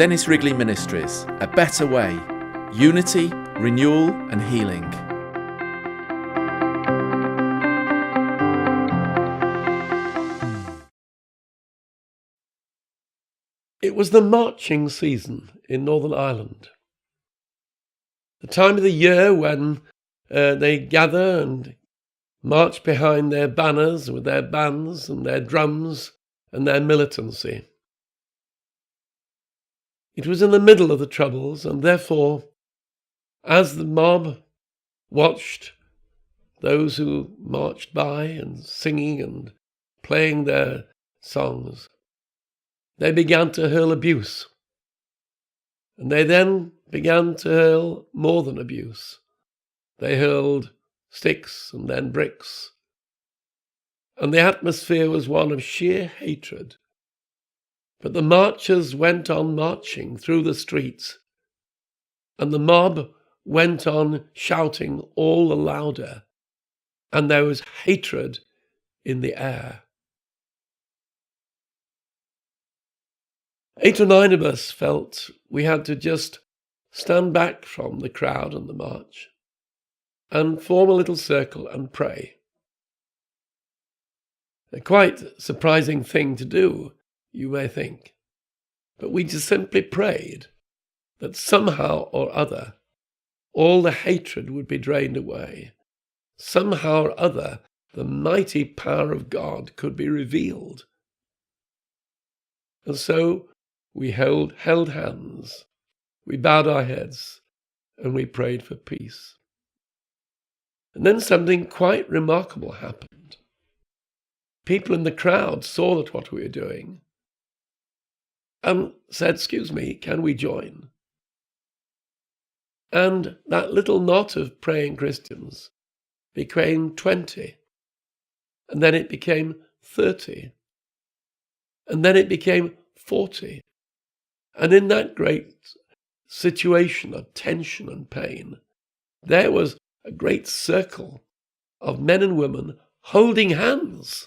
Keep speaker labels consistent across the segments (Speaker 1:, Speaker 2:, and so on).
Speaker 1: Dennis Wrigley Ministries, a better way, unity, renewal and healing.
Speaker 2: It was the marching season in Northern Ireland. The time of the year when they gather and march behind their banners with their bands and their drums and their militancy. It was in the middle of the Troubles, and therefore, as the mob watched those who marched by and singing and playing their songs, they began to hurl abuse. And they then began to hurl more than abuse. They hurled sticks and then bricks. And the atmosphere was one of sheer hatred. But the marchers went on marching through the streets, and the mob went on shouting all the louder, and there was hatred in the air. 8 or 9 of us felt we had to just stand back from the crowd and the march and form a little circle and pray. A quite surprising thing to do, you may think, but we just simply prayed that somehow or other all the hatred would be drained away. Somehow or other the mighty power of God could be revealed. And so we held hands, we bowed our heads, and we prayed for peace. And then something quite remarkable happened. People in the crowd saw that what we were doing and said, "Excuse me, can we join?" And that little knot of praying Christians became 20, and then it became 30, and then it became 40. And in that great situation of tension and pain, there was a great circle of men and women holding hands.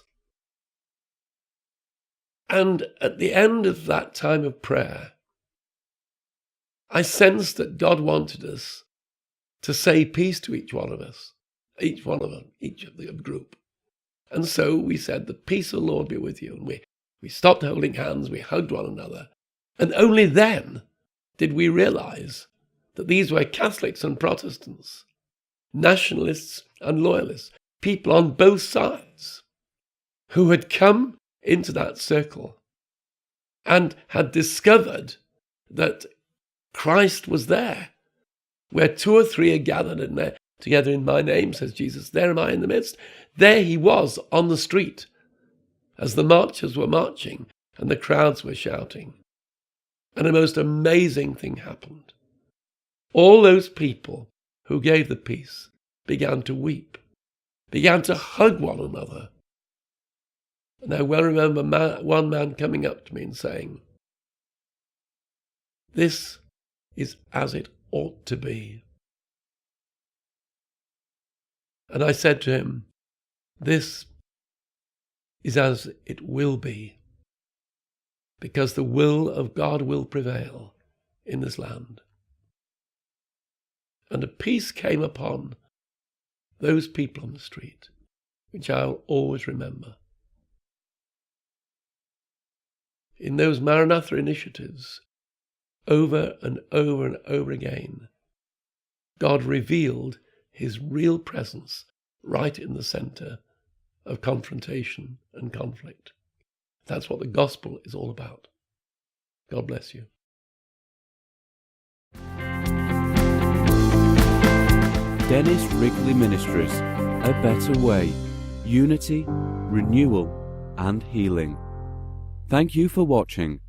Speaker 2: And at the end of that time of prayer, I sensed that God wanted us to say peace to each of the group. And so we said, "The peace of the Lord be with you." And we stopped holding hands, we hugged one another. And only then did we realize that these were Catholics and Protestants, nationalists and loyalists, people on both sides, who had come into that circle and had discovered that Christ was there. Where 2 or 3 are gathered together in my name, says Jesus, there am I in the midst. There he was on the street as the marchers were marching and the crowds were shouting. And a most amazing thing happened. All those people who gave the peace began to weep, began to hug one another. And I well remember one man coming up to me and saying, "This is as it ought to be." And I said to him, "This is as it will be, because the will of God will prevail in this land." And a peace came upon those people on the street, which I'll always remember. In those Maranatha initiatives, over and over and over again, God revealed his real presence right in the center of confrontation and conflict. That's what the gospel is all about. God bless you.
Speaker 3: Dennis Wrigley Ministries, a better way, unity, renewal and healing. Thank you for watching.